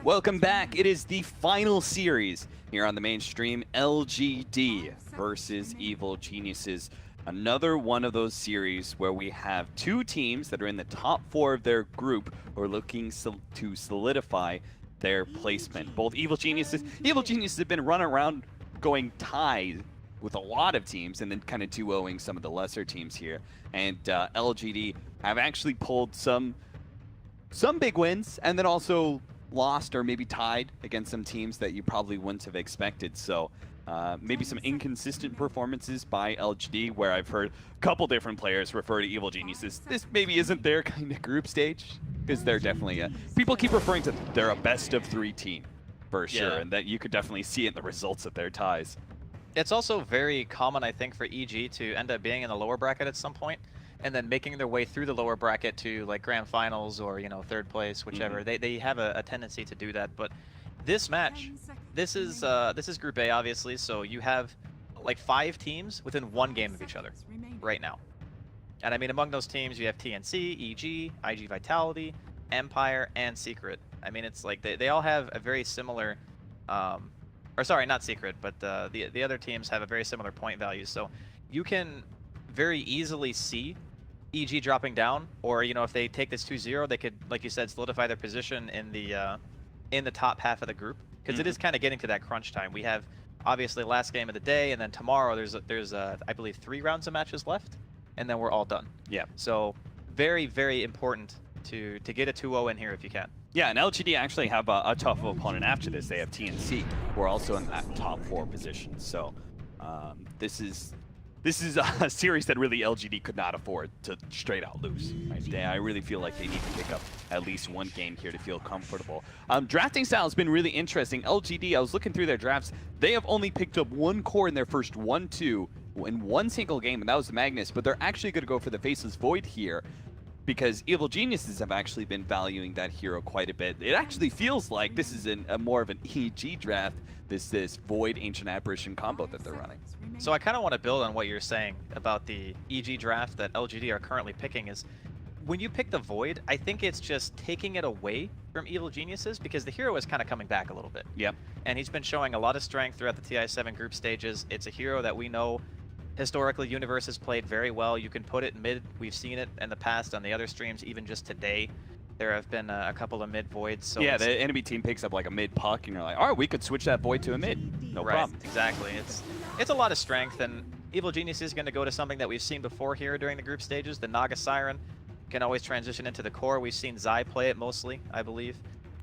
Welcome back. It is the final series here on the mainstream, LGD versus Evil Geniuses. Another one of those series where we have two teams that are in the top 4 of their group who are looking to solidify their placement. Both Evil Geniuses have been running around going tied with a lot of teams and then kind of 2-0ing some of the lesser teams here. And LGD have actually pulled some big wins and then also lost or maybe tied against some teams that you probably wouldn't have expected. So maybe some inconsistent performances by LGD, where I've heard a couple different players refer to Evil Geniuses. This maybe isn't their kind of group stage, because they're definitely people keep referring to they're a best of 3 team for sure, and that you could definitely see in the results of their ties. It's also very common, I think, for EG to end up being in the lower bracket at some point, and then making their way through the lower bracket to like grand finals or, you know, 3rd place, whichever. They have a tendency to do that. But this match, this is Group A, obviously. So you have like 5 teams within 1 game of each other right now. And I mean, among those teams, you have TNC, EG, IG Vitality, Empire, and Secret. I mean, it's like they all have a very similar, or sorry, not Secret, but the other teams have a very similar point value. So you can very easily see EG dropping down, or, you know, if they take this 2-0, they could, like you said, solidify their position in the top half of the group, because it is kind of getting to that crunch time. We have obviously last game of the day, and then tomorrow there's I believe 3 rounds of matches left, and then we're all done. Yeah. So very, very important to get a 2-0 in here if you can. Yeah, and LGD actually have a tough opponent after this. They have TNC, who are also in that top 4 position. So this is a series that really LGD could not afford to straight out lose. Right? I really feel like they need to pick up at least 1 game here to feel comfortable. Drafting style has been really interesting. LGD, I was looking through their drafts, they have only picked up 1 core in their first 1-2 in 1 single game, and that was the Magnus, but they're actually going to go for the Faceless Void here, because Evil Geniuses have actually been valuing that hero quite a bit. It actually feels like this is a more of an EG draft, this Void Ancient Apparition combo that they're running. So I kind of want to build on what you're saying about the EG draft that LGD are currently picking. Is when you pick the Void, I think it's just taking it away from Evil Geniuses, because the hero is kind of coming back a little bit. Yep. And he's been showing a lot of strength throughout the TI7 group stages. It's a hero that we know historically Universe has played very well. You can put it mid. We've seen it in the past on the other streams, even just today. There have been a couple of mid Voids. So yeah, the enemy team picks up like a mid puck, and you're like, all right, we could switch that Void to a mid. No problem. Exactly. It's a lot of strength, and Evil Genius is going to go to something that we've seen before here during the group stages. The Naga Siren can always transition into the core. We've seen Zai play it mostly, I believe.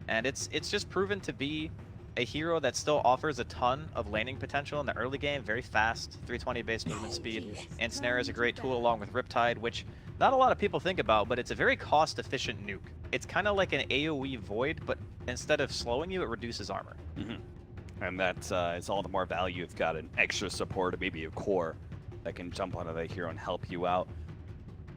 And it's just proven to be a hero that still offers a ton of laning potential in the early game. Very fast, 320 base movement speed. Ensnare is a great tool along with Riptide, which not a lot of people think about, but it's a very cost-efficient nuke. It's kind of like an AoE Void, but instead of slowing you, it reduces armor. And that's it's all the more value. It's got an extra support, or maybe a core that can jump onto the hero and help you out.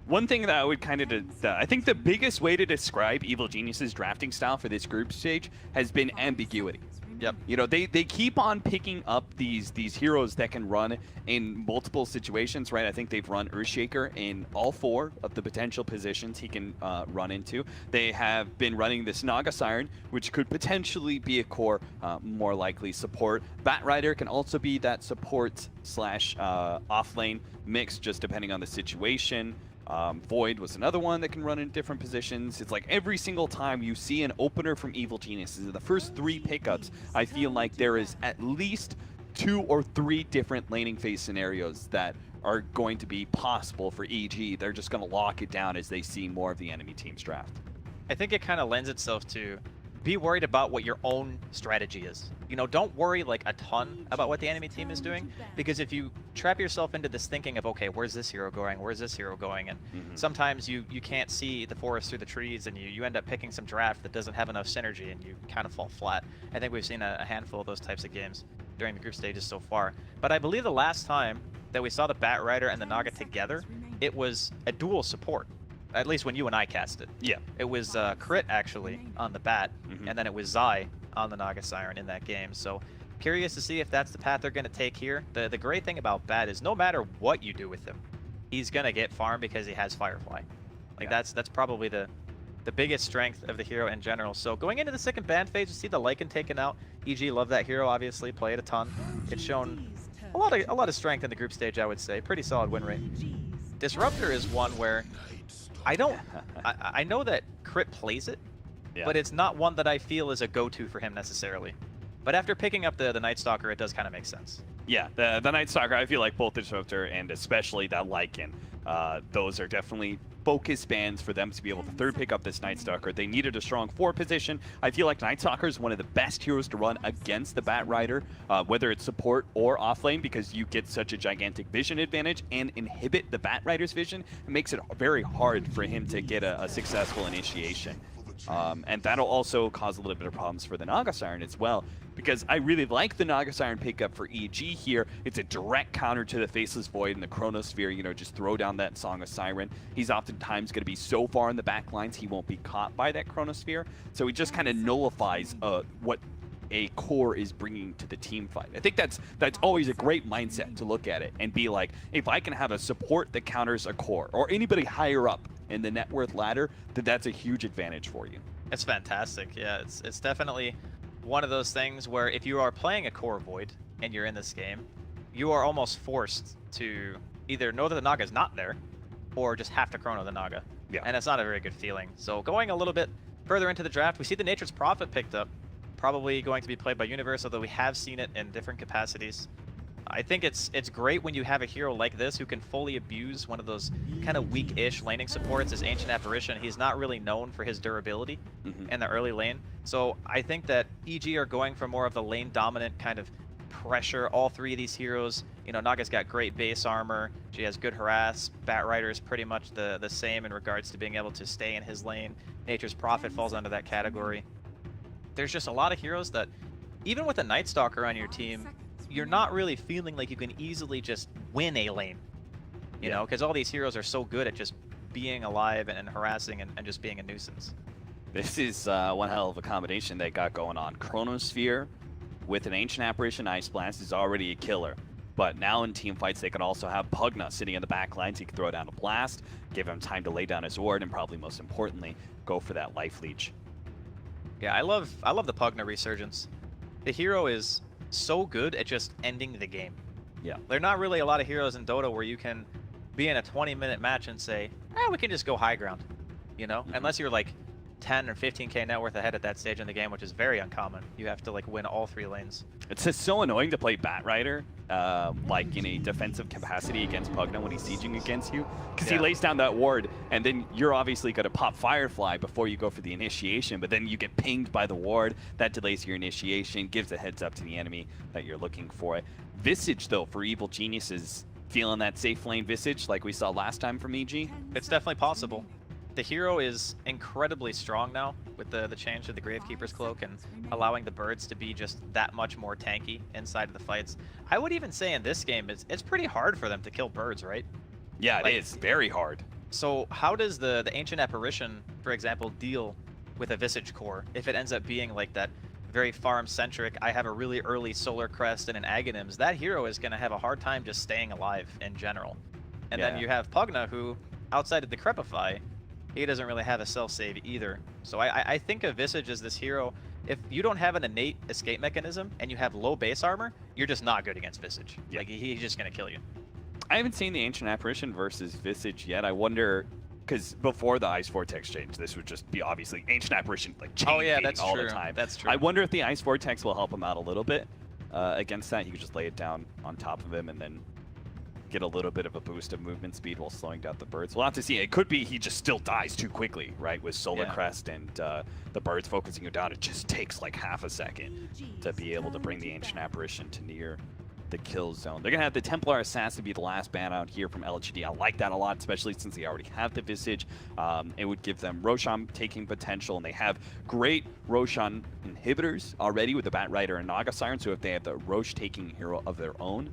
One thing that I would kind of, I think the biggest way to describe Evil Genius's drafting style for this group stage has been ambiguity. Yep. You know, they keep on picking up these heroes that can run in multiple situations, right? I think they've run Earthshaker in all 4 of the potential positions he can run into. They have been running this Naga Siren, which could potentially be a core, more likely support. Batrider can also be that support slash off lane mix, just depending on the situation. Void was another one that can run in different positions. It's like every single time you see an opener from Evil Geniuses, in the first 3 pickups, I feel like there is at least 2 or 3 different laning phase scenarios that are going to be possible for EG. They're just going to lock it down as they see more of the enemy team's draft. I think it kind of lends itself to be worried about what your own strategy is. You know, don't worry like a ton about what the enemy team is doing, because if you trap yourself into this thinking of, okay, where's this hero going, where's this hero going, and sometimes you can't see the forest through the trees, and you end up picking some draft that doesn't have enough synergy, and you kind of fall flat. I think we've seen a handful of those types of games during the group stages so far. But I believe the last time that we saw the Batrider and the Naga together, it was a dual support. At least when you and I cast it. Yeah. It was Crit, actually, on the Bat, and then it was Zai on the Naga Siren in that game. So curious to see if that's the path they're going to take here. The great thing about Bat is no matter what you do with him, he's going to get farm because he has Firefly. Like, that's probably the the biggest strength of the hero in general. So going into the second ban phase, you see the Lycan taken out. EG love that hero, obviously, play it a ton. It's shown a lot of strength in the group stage, I would say. Pretty solid win rate. Disruptor is one where I know that Crit plays it, but it's not one that I feel is a go-to for him necessarily. But after picking up the Night Stalker, it does kind of make sense. Yeah, the Night Stalker, I feel like both the Disruptor and especially that Lycan, those are definitely focus bans for them to be able to third pick up this Night Stalker. They needed a strong 4 position. I feel like Night Stalker is one of the best heroes to run against the Bat Rider, whether it's support or offlane, because you get such a gigantic vision advantage and inhibit the Bat Rider's vision. It makes it very hard for him to get a successful initiation. And that'll also cause a little bit of problems for the Naga Siren as well, because I really like the Naga Siren pickup for EG here. It's a direct counter to the Faceless Void and the Chronosphere, you know, just throw down that Song of Siren. He's oftentimes going to be so far in the back lines, he won't be caught by that Chronosphere. So he just kind of nullifies what a core is bringing to the team fight. I think that's always a great mindset to look at it and be like, if I can have a support that counters a core or anybody higher up in the net worth ladder, then that's a huge advantage for you. It's fantastic. Yeah, it's definitely one of those things where if you are playing a core Void and you're in this game, you are almost forced to either know that the Naga is not there or just have to chrono the Naga. Yeah. And it's not a very good feeling. So going a little bit further into the draft, we see the Nature's Prophet picked up. Probably going to be played by Universe, although we have seen it in different capacities. I think it's great when you have a hero like this who can fully abuse one of those kind of weak-ish laning supports as Ancient Apparition. He's not really known for his durability in the early lane. So I think that EG are going for more of the lane-dominant kind of pressure. All three of these heroes, you know, Naga's got great base armor. She has good harass. Bat Rider is pretty much the same in regards to being able to stay in his lane. Nature's Prophet falls under that category. There's just a lot of heroes that, even with a Night Stalker on your team, you're not really feeling like you can easily just win a lane, you know, because all these heroes are so good at just being alive and harassing and just being a nuisance. This is one hell of a combination they got going on. Chronosphere with an Ancient Apparition Ice Blast is already a killer. But now in team fights, they can also have Pugna sitting in the back lines. He can throw down a blast, give him time to lay down his ward, and probably most importantly, go for that life leech. Yeah, I love the Pugna resurgence. The hero is so good at just ending the game. Yeah. There are not really a lot of heroes in Dota where you can be in a 20-minute match and say, we can just go high ground, you know? Unless you're like 10 or 15k net worth ahead at that stage in the game, which is very uncommon. You have to like win all 3 lanes. It's just so annoying to play Bat Rider, like in a defensive capacity against Pugna when he's sieging against you, because he lays down that ward, and then you're obviously going to pop Firefly before you go for the initiation, but then you get pinged by the ward. That delays your initiation, gives a heads up to the enemy that you're looking for. Visage, though, for Evil Geniuses, feeling that safe lane Visage like we saw last time from EG? It's definitely possible. The hero is incredibly strong now with the change to the Gravekeeper's Cloak and allowing the birds to be just that much more tanky inside of the fights. I would even say in this game, it's pretty hard for them to kill birds, right? Yeah, it is very hard. So how does the Ancient Apparition, for example, deal with a Visage core if it ends up being like that very farm-centric, I have a really early Solar Crest and an Aghanims? That hero is going to have a hard time just staying alive in general. And then you have Pugna, who, outside of the Crepify, he doesn't really have a self-save either. So I think of Visage as this hero, if you don't have an innate escape mechanism and you have low base armor, you're just not good against Visage. Like, he's just going to kill you. I haven't seen the Ancient Apparition versus Visage yet. I wonder, because before the Ice Vortex change, this would just be obviously Ancient Apparition, like, chain that's all true. the time. That's true. I wonder if the Ice Vortex will help him out a little bit against that. You could just lay it down on top of him and then get a little bit of a boost of movement speed while slowing down the birds. We'll have to see. It could be he just still dies too quickly, right? With Solar Crest and the birds focusing you down, it just takes like half a second to be able to bring the Ancient Apparition to near the kill zone. They're going to have the Templar Assassin be the last ban out here from LGD. I like that a lot, especially since they already have the Visage. It would give them Roshan taking potential, and they have great Roshan inhibitors already with the Bat Rider and Naga Siren, so if they have the Roche taking hero of their own,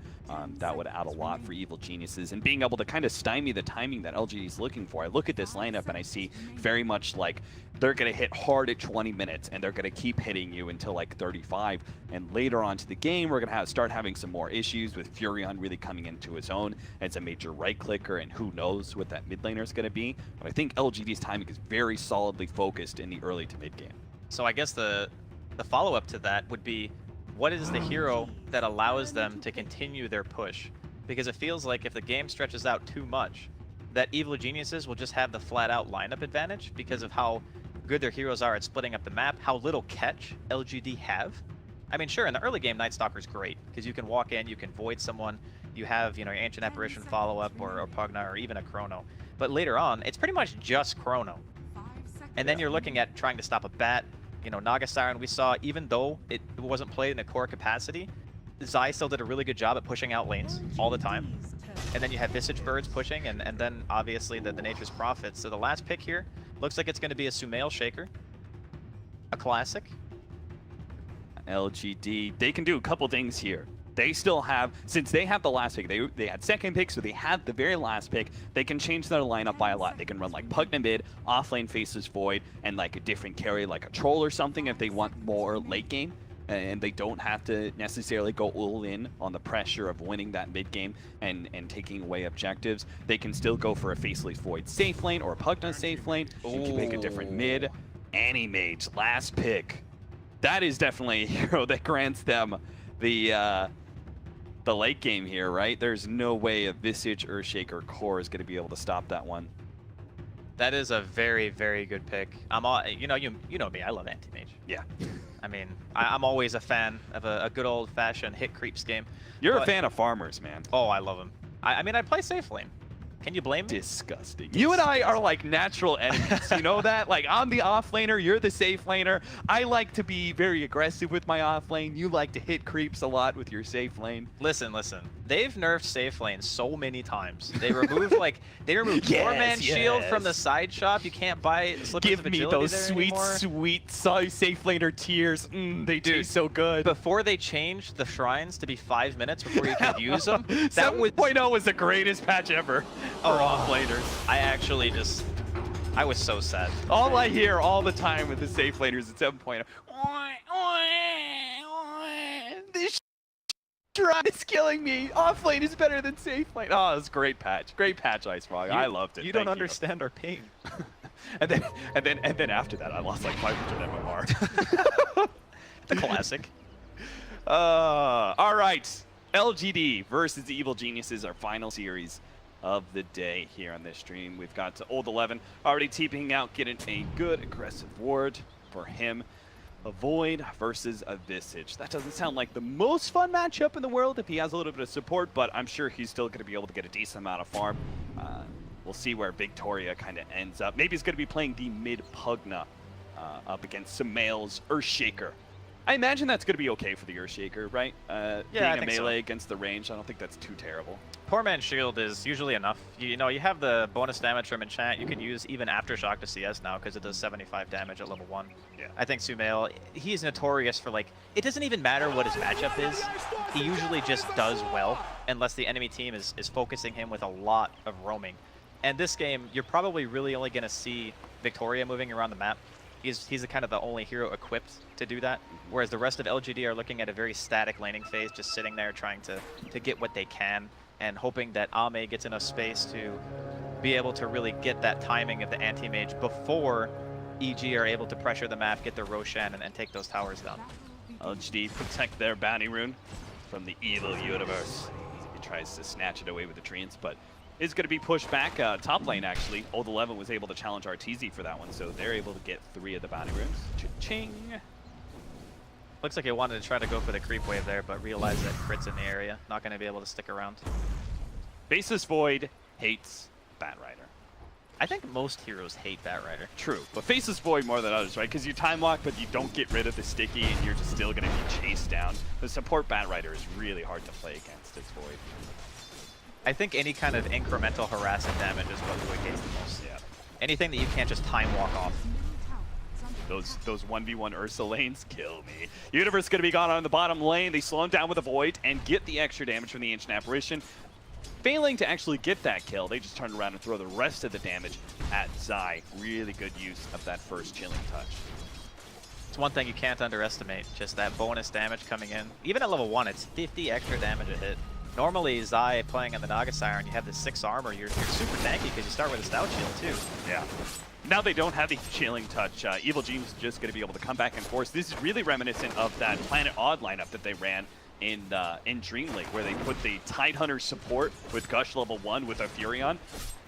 that would add a lot for Evil Geniuses. And being able to kind of stymie the timing that LGD is looking for. I look at this lineup and I see very much like they're going to hit hard at 20 minutes and they're going to keep hitting you until like 35. And later on to the game, we're going to start having some more issues with Furion really coming into his own as a major right clicker, and who knows what that mid laner is going to be. But I think LGD's timing is very solidly focused in the early to mid game. So I guess the follow-up to that would be, what is the hero that allows them to continue their push? Because it feels like if the game stretches out too much, that Evil Geniuses will just have the flat-out lineup advantage because of how good their heroes are at splitting up the map, how little catch LGD have. I mean, sure, in the early game, Night Stalker's great, because you can walk in, you can void someone, you have, you know, your Ancient Apparition follow-up, or Pugna, or even a Chrono. But later on, it's pretty much just Chrono. And then you're looking at trying to stop a Bat. You know, Naga Siren, we saw, even though it wasn't played in a core capacity, Zai still did a really good job at pushing out lanes all the time. And then you have Visage Birds pushing, and then obviously the Nature's Prophets. So the last pick here looks like it's going to be a Sumail Shaker, a classic. LGD, they can do a couple things here. They still have, since they have the last pick, they had second pick, so they had the very last pick, they can change their lineup by a lot. They can run like Pugna mid, offlane faces Void, and like a different carry like a Troll or something if they want more late game. And they don't have to necessarily go all in on the pressure of winning that mid game and taking away objectives. They can still go for a Faceless Void safe lane or a Pugna safe lane. You can make a different mid. Anti-Mage, last pick. That is definitely a hero that grants them the late game here, right? There's no way a Visage, Earthshaker, Core is going to be able to stop that one. That is a very, very good pick. I'm all, you know me, I love Anti-Mage. Yeah. I mean, I'm always a fan of a good old-fashioned hit creeps game. You're a fan of farmers, man. Oh, I love them. I mean, I play safe lane. Can you blame me? Disgusting. You and I are like natural enemies. You know that? Like, I'm the off laner, you're the safe laner. I like to be very aggressive with my off lane. You like to hit creeps a lot with your safe lane. Listen. They've nerfed safe lane so many times. They removed Four-Man Shield from the side shop. You can't buy Slippers of Agility. Give me those sweet safe laner tears. They taste so good. Before they changed the shrines to be 5 minutes before you could use them, that 7.0 was the greatest patch ever for off laners. I was so sad. All I hear all the time with the safe laners at 7.0. This shrine is killing me. Off lane is better than safe lane. Oh, it's a great patch. Great patch, Icefrog. I loved it. You don't understand our pain. and then after that, I lost like 500 MMR. The classic. All right. LGD versus Evil Geniuses, our final series of the day here on this stream. We've got to Old 11 already TPing out, getting a good aggressive ward for him. A Void versus a Visage. That doesn't sound like the most fun matchup in the world if he has a little bit of support, but I'm sure he's still going to be able to get a decent amount of farm. We'll see where Victoria kind of ends up. Maybe he's going to be playing the mid Pugna up against Sumail's Earthshaker. I imagine that's going to be okay for the Earthshaker, right? Yeah, being I a think melee so. against the range, I don't think that's too terrible. Poor Man's Shield is usually enough. You know, you have the bonus damage from Enchant. You can use even Aftershock to CS now because it does 75 damage at level 1. Yeah. I think Sumail, he's notorious for, like, it doesn't even matter what his matchup is. He usually just does well unless the enemy team is focusing him with a lot of roaming. And this game, you're probably really only going to see Victoria moving around the map. He's the kind of the only hero equipped to do that, whereas the rest of LGD are looking at a very static laning phase, just sitting there trying to get what they can and hoping that Ame gets enough space to be able to really get that timing of the anti-mage before EG are able to pressure the map, get their Roshan, and take those towers down. LGD protect their bounty rune from the evil universe. He tries to snatch it away with the treants, but is going to be pushed back. Top lane, actually. Old 11 was able to challenge RTZ for that one, so they're able to get 3 of the bounty runes. Cha-ching! Looks like he wanted to try to go for the creep wave there, but realized that crit's in the area. Not going to be able to stick around. Faceless Void hates Bat Rider. I think most heroes hate Bat Rider. True, but Faceless Void more than others, right? Because you time lock, but you don't get rid of the sticky, and you're just still going to be chased down. The support Bat Rider is really hard to play against as Void. I think any kind of incremental harassing damage is what Void hates the most. Yeah. Anything that you can't just time walk off. Those 1v1 Ursa lanes kill me. Universe going to be gone on the bottom lane. They slow him down with a Void and get the extra damage from the Ancient Apparition. Failing to actually get that kill, they just turn around and throw the rest of the damage at Zai. Really good use of that first chilling touch. It's one thing you can't underestimate, just that bonus damage coming in. Even at level 1, it's 50 extra damage a hit. Normally, Zai playing on the Naga Siren, you have the 6 armor, you're super tanky because you start with a Stout Shield too. Yeah. Now they don't have the chilling touch. Evil Genius is just going to be able to come back and force. This is really reminiscent of that Planet Odd lineup that they ran in Dream League, where they put the Tidehunter support with Gush level 1 with a Furion.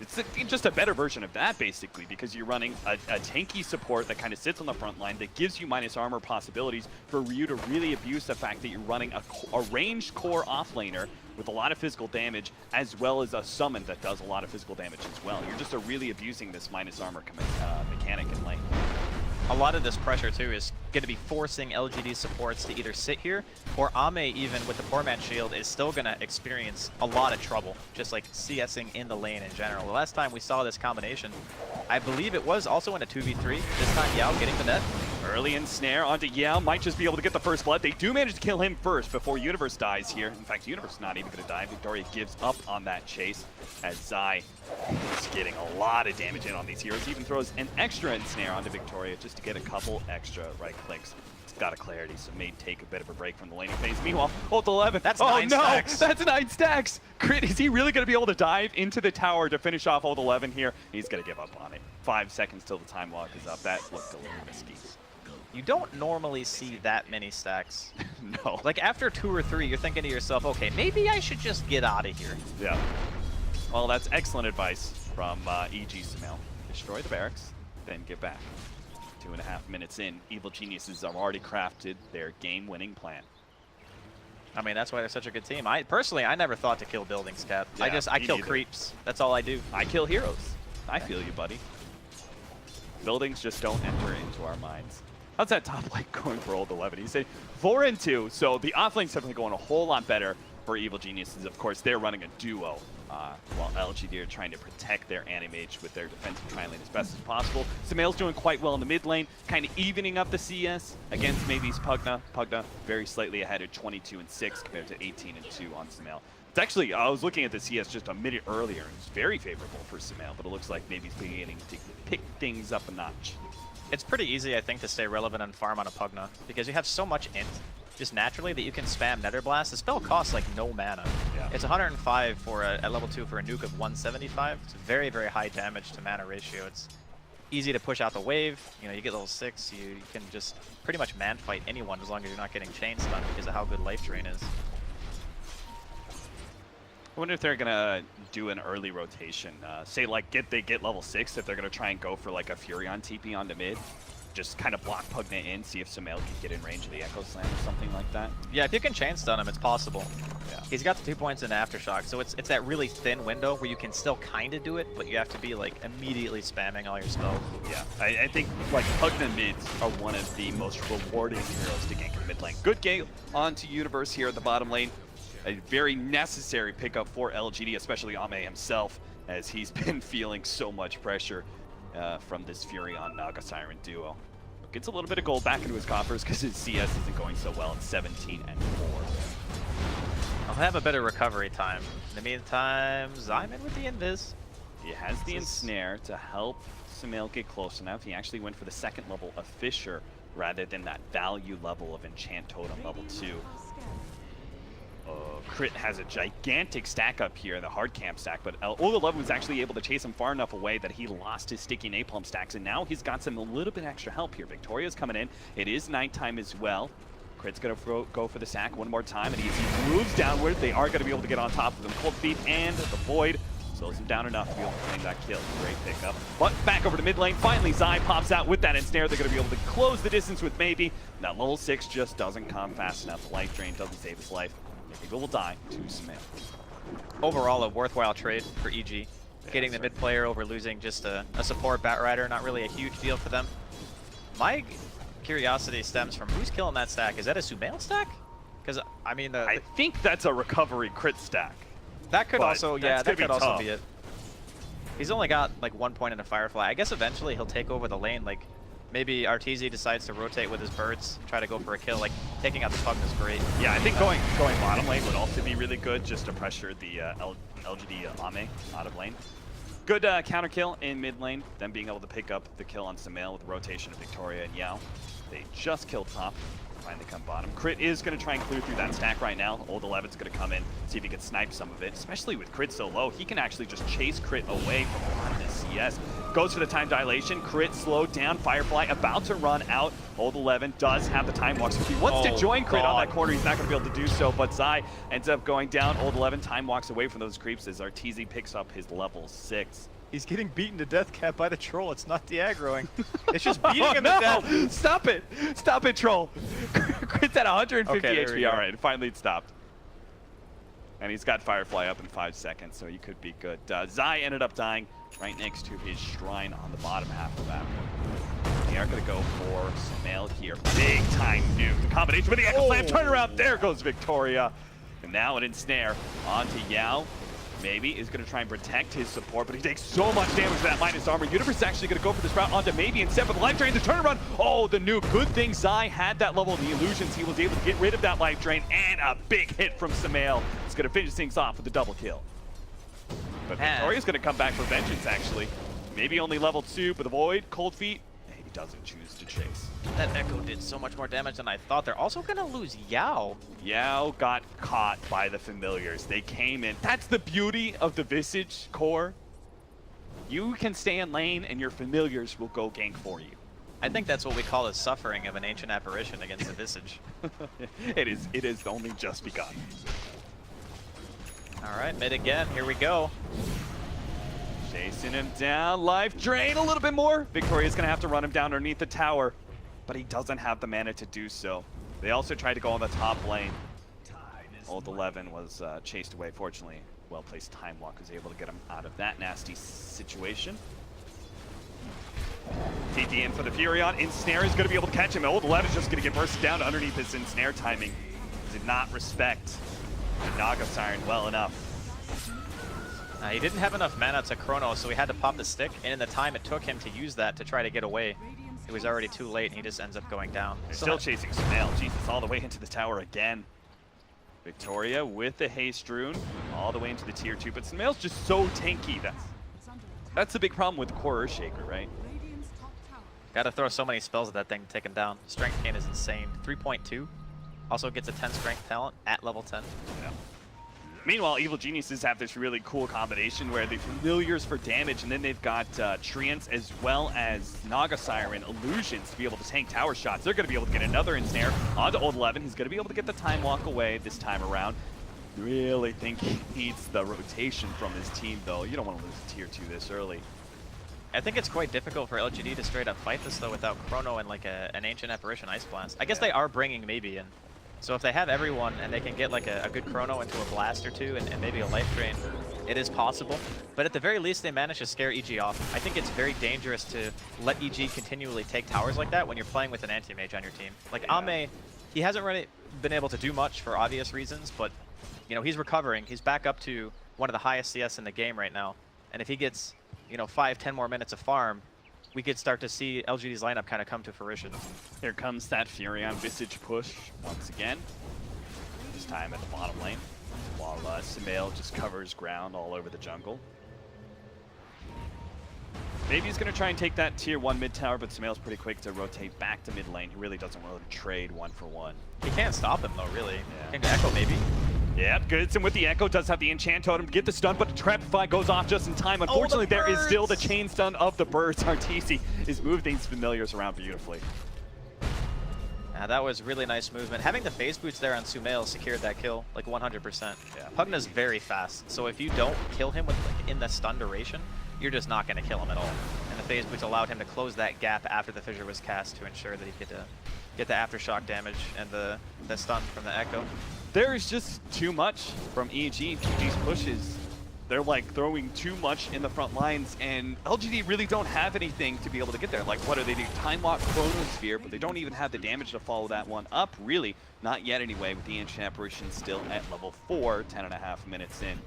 It's just a better version of that, basically, because you're running a tanky support that kind of sits on the front line that gives you minus armor possibilities for Ryu to really abuse the fact that you're running a ranged core offlaner with a lot of physical damage, as well as a summon that does a lot of physical damage as well. You're just really abusing this minus armor mechanic in lane. A lot of this pressure, too, is going to be forcing LGD supports to either sit here, or Ame, even with the poor man shield, is still going to experience a lot of trouble, just like CSing in the lane in general. The last time we saw this combination, I believe it was also in a 2v3, this time Yao getting the net. Early ensnare onto Yao, might just be able to get the first blood. They do manage to kill him first before Universe dies here. In fact, Universe is not even going to die. Victoria gives up on that chase as Zai is getting a lot of damage in on these heroes. He even throws an extra ensnare onto Victoria just to get a couple extra right clicks. It's got a clarity, so may take a bit of a break from the laning phase. Meanwhile, ult 11. That's 9 stacks. That's 9 stacks. Crit, is he really going to be able to dive into the tower to finish off ult 11 here? He's going to give up on it. 5 seconds till the time lock is up. That looked a little risky. You don't normally see that many stacks. No. Like after 2 or 3, you're thinking to yourself, okay, maybe I should just get out of here. Yeah. Well, that's excellent advice from EG Sumail. Destroy the barracks, then get back. 2.5 minutes in, Evil Geniuses have already crafted their game-winning plan. I mean, that's why they're such a good team. Personally, I never thought to kill buildings, Cap. Yeah, I kill creeps. That's all I do. I kill heroes. I feel you, buddy. Buildings just don't enter into our minds. How's that top lane going for ult 11? He said 4 and 2, so the offlane's definitely going a whole lot better for Evil Geniuses. Of course, they're running a duo, while LGD are trying to protect their Animage with their defensive tri-lane as best as possible. Sumail's doing quite well in the mid lane, kind of evening up the CS against maybe's Pugna. Pugna very slightly ahead at 22 and 6 compared to 18 and 2 on Sumail. It's actually, I was looking at the CS just a minute earlier, and it's very favorable for Sumail, but it looks like maybe's beginning to pick things up a notch. It's pretty easy, I think, to stay relevant and farm on a Pugna, because you have so much int, just naturally, that you can spam Nether Blast. The spell costs like no mana. Yeah. It's 105 for at level 2 for a nuke of 175. It's very, very high damage to mana ratio. It's easy to push out the wave. You know, you get level 6, you can just pretty much man fight anyone as long as you're not getting chain stun because of how good life drain is. I wonder if they're gonna do an early rotation. Say like they get level 6, if they're gonna try and go for like a Furion TP onto mid, just kind of block Pugna in, see if Sumail can get in range of the Echo Slam or something like that. Yeah, if you can chain stun him, it's possible. Yeah. He's got the 2 points in Aftershock, so it's that really thin window where you can still kind of do it, but you have to be like immediately spamming all your spells. Yeah, I think like Pugna mids are one of the most rewarding heroes to gank in the mid lane. Good gate onto Universe here at the bottom lane. A very necessary pickup for LGD, especially Ame himself, as he's been feeling so much pressure from this Furion Naga Siren duo. Gets a little bit of gold back into his coffers because his CS isn't going so well at 17 and 4. I'll have a better recovery time. In the meantime, Zyman with the invis. He has the ensnare to help Sumail get close enough. He actually went for the 2nd level of Fissure rather than that value level of Enchant Totem level 2. Crit has a gigantic stack up here, the hard camp stack, but ult 11 was actually able to chase him far enough away that he lost his sticky napalm stacks, and now he's got some a little bit extra help here. Victoria's coming in. It is nighttime as well. Crit's going to go for the sack one more time, and as he moves downward, they are going to be able to get on top of him. Cold Feet and the Void slows him down enough to be able to claim that kill. Great pickup. But back over to mid lane. Finally, Zai pops out with that ensnare. They're going to be able to close the distance with Maybe. That level 6 just doesn't come fast enough. The life drain doesn't save his life. Maybe will die to Sumail. Overall, a worthwhile trade for EG. Yeah, getting the mid player over losing just a support Batrider, not really a huge deal for them. My curiosity stems from who's killing that stack. Is that a Sumail stack? Because, I mean, I think that's a recovery crit stack. That could also, yeah, that could also tough. be it. He's only got like 1 point in a Firefly. I guess eventually he'll take over the lane. Like, maybe Arteezy decides to rotate with his birds, try to go for a kill. Like, taking out the Pugna is great. Yeah, I think going bottom lane would also be really good, just to pressure the LGD Ame out of lane. Good counter kill in mid lane, then being able to pick up the kill on Sumail with the rotation of Victoria and Yao. They just killed top. Finally come bottom. Crit is going to try and clear through that stack right now. Old 11's going to come in, see if he can snipe some of it. Especially with Crit so low, he can actually just chase Crit away from a lot of this CS. Goes for the time dilation. Crit slowed down. Firefly about to run out. Old 11 does have the time walk. So if he wants to join Crit on that corner, he's not going to be able to do so. But Zai ends up going down. Old 11 time walks away from those creeps as Arteezy picks up his level 6. He's getting beaten to death, Cap, by the troll. It's not de-aggroing. It's just beating him to death. Stop it. Stop it, troll. Crit's at 150 HP. All right, finally it stopped. And he's got Firefly up in 5 seconds, so he could be good. Zai ended up dying right next to his shrine on the bottom half of that one. They are going to go for Sumail here. Big time nuke. The combination with the Echo Slam. Turn around. There goes Victoria. And now an ensnare onto Yao. Maybe is going to try and protect his support, but he takes so much damage to that minus armor. Universe is actually going to go for this route onto Maybe instead of the life drain. The turnaround. Oh, the nuke. Good thing Zai had that level of the illusions. He was able to get rid of that life drain, and a big hit from Sumail. It's going to finish things off with a double kill. But Victoria's going to come back for vengeance, actually. Maybe only level 2, but the Void, Cold Feet, he doesn't choose to chase. That Echo did so much more damage than I thought. They're also going to lose Yao. Yao got caught by the familiars. They came in. That's the beauty of the Visage core. You can stay in lane and your familiars will go gank for you. I think that's what we call the suffering of an ancient apparition against the Visage. It is only just begun. All right, mid again. Here we go. Chasing him down. Life drain a little bit more. Victoria's going to have to run him down underneath the tower, but he doesn't have the mana to do so. They also tried to go on the top lane. Old 11 was chased away. Fortunately, well-placed Time Walk was able to get him out of that nasty situation. TT in for the Furion. Ensnare is going to be able to catch him. Old 11 is just going to get bursted down underneath his Ensnare timing. Did not respect the Naga Siren well enough. He didn't have enough mana to Chrono, so he had to pop the stick, and in the time it took him to use that to try to get away, it was already too late, and he just ends up going down. They're still chasing Sumail. Jesus, all the way into the tower again. Victoria with the haste rune, all the way into the tier 2, but Sumail's just so tanky. That's the big problem with the core Earthshaker, right? Gotta throw so many spells at that thing to take him down. Strength gain is insane. 3.2. Also gets a 10 strength talent at level 10. Yeah. Meanwhile, Evil Geniuses have this really cool combination where they familiars for damage, and then they've got Treants as well as Naga Siren illusions to be able to tank tower shots. They're going to be able to get another ensnare onto Old 11. He's going to be able to get the time walk away this time around. Really think he needs the rotation from his team, though. You don't want to lose a tier 2 this early. I think it's quite difficult for LGD to straight up fight this, though, without Chrono and like an Ancient Apparition Ice Blast. I guess they are bringing Maybe in. So if they have everyone and they can get like a good Chrono into a blast or two and maybe a life drain, it is possible. But at the very least, they managed to scare EG off. I think it's very dangerous to let EG continually take towers like that when you're playing with an anti-mage on your team. Like Ame, he hasn't really been able to do much for obvious reasons, but you know, he's recovering. He's back up to one of the highest CS in the game right now. And if he gets, you know, 5-10 more minutes of farm, we could start to see LGD's lineup kind of come to fruition. Here comes that Furion Visage push once again. This time at the bottom lane, while Sumail just covers ground all over the jungle. Maybe he's going to try and take that tier 1 mid tower, but Sumail's pretty quick to rotate back to mid lane. He really doesn't want to trade 1-for-1. He can't stop him though, really. Yeah. Can Echo maybe? Yep, Goodson with the Echo does have the enchant totem, get the stun, but the Trapify goes off just in time. Unfortunately, there is still the chain stun of the birds. Arteezy is moving these familiars around beautifully. That was really nice movement. Having the phase boots there on Sumail secured that kill, like 100%. Yeah. Pugna's very fast, so if you don't kill him with like, in the stun duration, you're just not going to kill him at all. And the phase boots allowed him to close that gap after the fissure was cast to ensure that he could get the aftershock damage and the stun from the Echo. There's just too much from EG. These pushes, they're like throwing too much in the front lines, and LGD really don't have anything to be able to get there. Like, what do they do? Time Lock Chronosphere, but they don't even have the damage to follow that one up, really. Not yet anyway, with the Ancient Apparition still at level 4, 10.5 minutes in.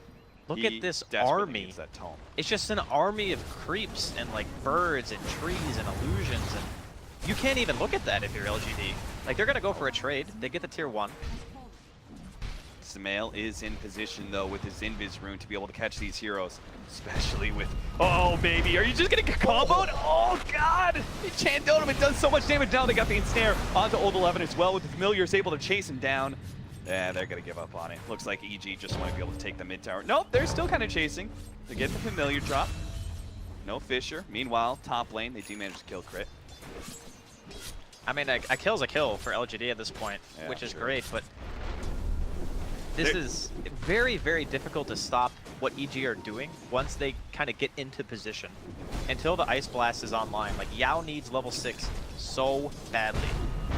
Look at this army. That tome. It's just an army of creeps and like birds and trees and illusions, and you can't even look at that if you're LGD. Like, they're going to go for a trade. They get the tier 1. Sumail is in position, though, with his Invis rune to be able to catch these heroes, especially with... Oh, baby, are you just going to get comboed? Oh, God! Chandotum, it does so much damage now. They got the ensnare onto Old 11 as well, with the Familiars able to chase him down. Yeah, they're going to give up on it. Looks like EG just want to be able to take the mid tower. Nope, they're still kind of chasing to get the Familiar drop. No Fissure. Meanwhile, top lane, they do manage to kill crit. I mean, a kill's a kill for LGD at this point, Yeah, which is sure. great, but this is very, very difficult to stop what EG are doing once they kind of get into position. Until the Ice Blast is online, like, Yao needs level 6 so badly.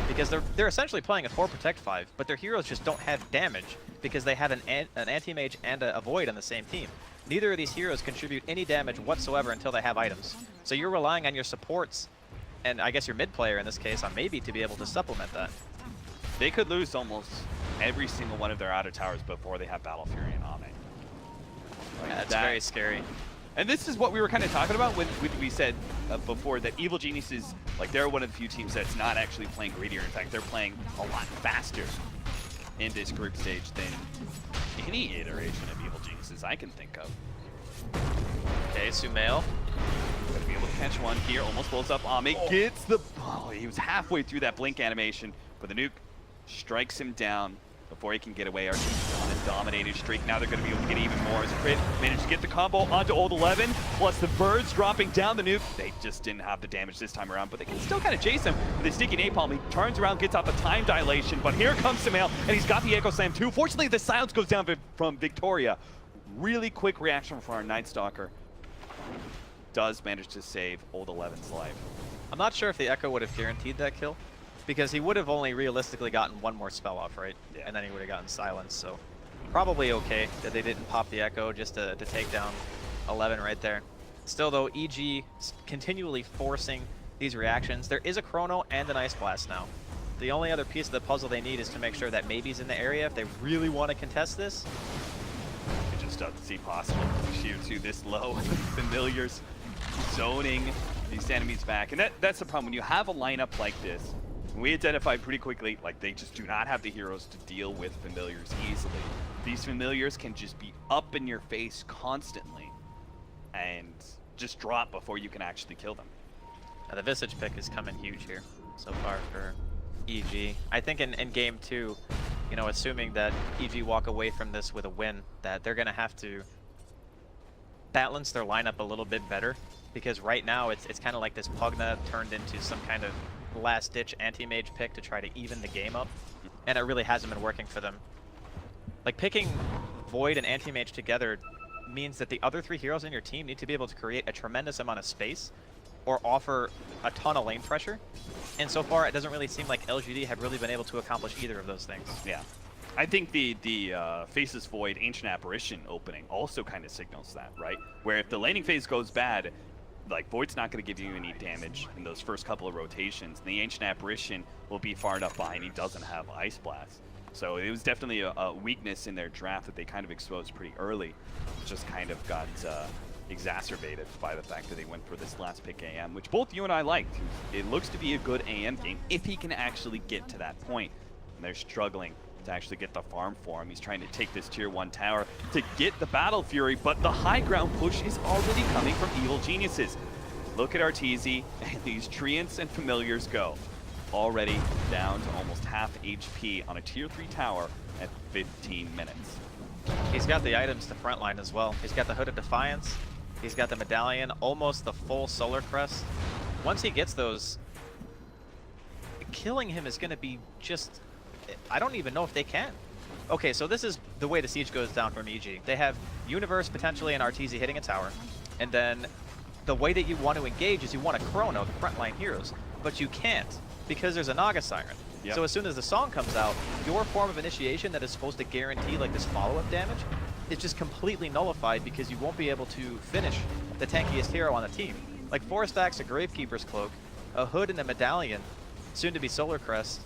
Because they're essentially playing a 4 Protect 5, but their heroes just don't have damage because they have an Anti-Mage and a Void on the same team. Neither of these heroes contribute any damage whatsoever until they have items. So you're relying on your supports, and I guess your mid player in this case, on maybe to be able to supplement that. They could lose almost every single one of their outer towers before they have Battle Fury and Ame. Like Yeah, that's that. very scary. And this is what we were kind of talking about when we said before that Evil Geniuses, like, they're one of the few teams that's not actually playing greedier. In fact, they're playing a lot faster in this group stage than any iteration of Evil Geniuses I can think of. Okay, Sumail. Gonna be able to catch one here, almost blows up Ame, gets the... Oh, he was halfway through that blink animation, but the nuke strikes him down before he can get away. Our team's on a dominated streak. Now they're going to be able to get even more as Crit managed to get the combo onto Old 11, plus the birds dropping down the nuke. They just didn't have the damage this time around, but they can still kind of chase him with a sticky napalm. He turns around, gets out the time dilation, but here comes Sumail, and he's got the Echo Slam too. Fortunately, the silence goes down from Victoria. Really quick reaction from our Night Stalker. Does manage to save Old 11's life. I'm not sure if the Echo would have guaranteed that kill, because he would have only realistically gotten one more spell off, right? Yeah. And then he would have gotten silence, so probably okay that they didn't pop the Echo just to take down 11 right there. Still though, EG continually forcing these reactions. There is a Chrono and an Ice Blast now. The only other piece of the puzzle they need is to make sure that Maybe's in the area if they really want to contest this. It just doesn't seem possible. Shiu this low, Familiars zoning these enemies back. And that's the problem. When you have a lineup like this, we identified pretty quickly, like, they just do not have the heroes to deal with Familiars easily. These Familiars can just be up in your face constantly and just drop before you can actually kill them. Now, the Visage pick is coming huge here so far for EG. I think in game 2, you know, assuming that EG walk away from this with a win, that they're going to have to balance their lineup a little bit better, because right now it's kind of like this Pugna turned into some kind of last-ditch anti-mage pick to try to even the game up, and it really hasn't been working for them. Like, picking Void and anti-mage together means that the other 3 heroes in your team need to be able to create a tremendous amount of space or offer a ton of lane pressure, and so far it doesn't really seem like LGD have really been able to accomplish either of those things. Yeah. I think the Faceless Void Ancient Apparition opening also kind of signals that, right? Where if the laning phase goes bad, like, Void's not going to give you any damage in those first couple of rotations. And the Ancient Apparition will be far enough behind. He doesn't have Ice Blast. So it was definitely a weakness in their draft that they kind of exposed pretty early. It just kind of got exacerbated by the fact that they went for this last pick AM, which both you and I liked. It looks to be a good AM game if he can actually get to that point. And they're struggling to actually get the farm for him. He's trying to take this tier 1 tower to get the Battle Fury, but the high ground push is already coming from Evil Geniuses. Look at Arteezy, and these Treants and Familiars go. Already down to almost half HP on a tier 3 tower at 15 minutes. He's got the items to frontline as well. He's got the Hood of Defiance, he's got the Medallion, almost the full Solar Crest. Once he gets those, killing him is going to be just... I don't even know if they can. Okay, so this is the way the siege goes down from EG. They have Universe potentially and Arteezy hitting a tower, and then the way that you want to engage is you want to Chrono the frontline heroes, but you can't because there's a Naga Siren. Yep. So as soon as the song comes out, your form of initiation that is supposed to guarantee like this follow-up damage is just completely nullified because you won't be able to finish the tankiest hero on the team. Like 4 stacks of Gravekeeper's Cloak, a Hood and a Medallion, soon to be Solar Crest.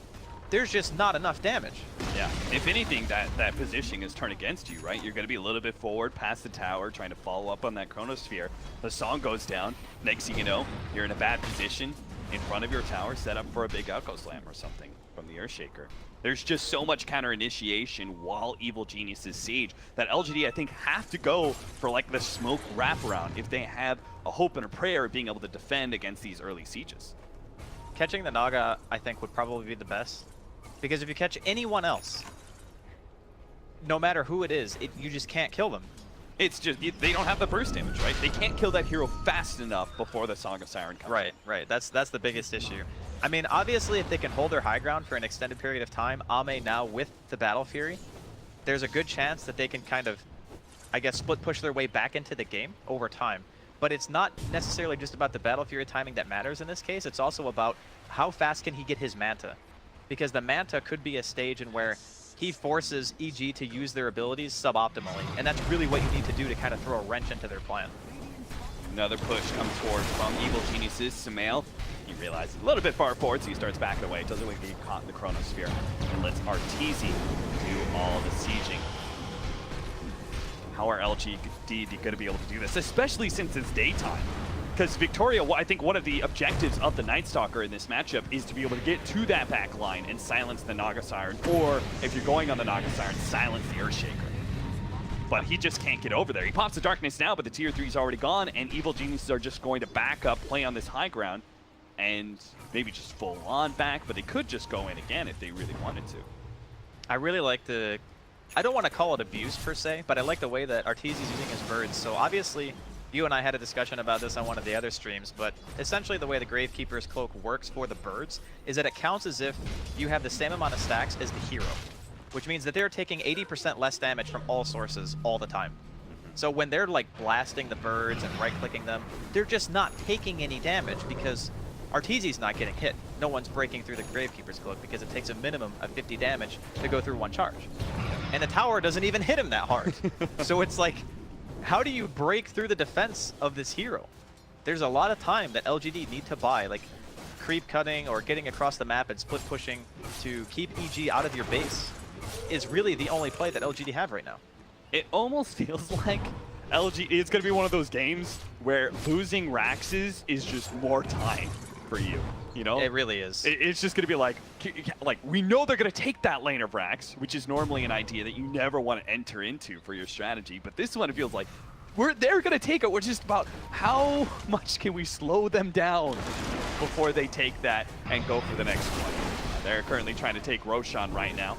There's just not enough damage. Yeah, if anything, that positioning is turned against you, right? You're going to be a little bit forward past the tower, trying to follow up on that Chronosphere. The song goes down. Next thing you know, you're in a bad position. in front of your tower, set up for a big Echo Slam or something from the Earthshaker. There's just so much counter initiation while Evil Geniuses siege that LGD, I think, have to go for like the smoke wraparound if they have a hope and a prayer of being able to defend against these early sieges. Catching the Naga, I think, would probably be the best. Because if you catch anyone else, no matter who it is, you just can't kill them. It's just, they don't have the burst damage, right? They can't kill that hero fast enough before the Song of Siren comes. Right. That's the biggest issue. I mean, obviously, if they can hold their high ground for an extended period of time, Ame now with the Battle Fury, there's a good chance that they can kind of, I guess, split push their way back into the game over time. But it's not necessarily just about the Battle Fury timing that matters in this case. It's also about how fast can he get his Manta. Because the Manta could be a stage in where he forces EG to use their abilities suboptimally. And that's really what you need to do to kind of throw a wrench into their plan. Another push comes forward from Evil Geniuses. Sumail, he realizes a little bit far forward, so he starts backing away. Doesn't really get caught in the Chronosphere. And lets Arteezy do all the sieging. How are LGD going to be able to do this, especially since it's daytime? Because Victoria, I think one of the objectives of the Night Stalker in this matchup is to be able to get to that back line and silence the Naga Siren, or if you're going on the Naga Siren, silence the Earthshaker. But he just can't get over there. He pops the Darkness now, but the tier 3 is already gone, and Evil Geniuses are just going to back up, play on this high ground, and maybe just full on back, but they could just go in again if they really wanted to. I really like the, I don't want to call it abuse per se, but I like the way that Arteezy's using his birds. So obviously, you and I had a discussion about this on one of the other streams, but essentially the way the Gravekeeper's Cloak works for the birds is that it counts as if you have the same amount of stacks as the hero, which means that they're taking 80% less damage from all sources all the time. So when they're like blasting the birds and right-clicking them, they're just not taking any damage because Arteezy's not getting hit. No one's breaking through the Gravekeeper's Cloak because it takes a minimum of 50 damage to go through one charge. And the tower doesn't even hit him that hard. So it's like, how do you break through the defense of this hero? There's a lot of time that LGD need to buy, like creep cutting or getting across the map and split pushing to keep EG out of your base is really the only play that LGD have right now. It almost feels like LGD is going to be one of those games where losing Raxes is just more time for you, you know? It really is. It's just going to be like we know they're going to take that lane of Rax, which is normally an idea that you never want to enter into for your strategy, but this one it feels like they're going to take it. We're just about how much can we slow them down before they take that and go for the next one. They're currently trying to take Roshan right now.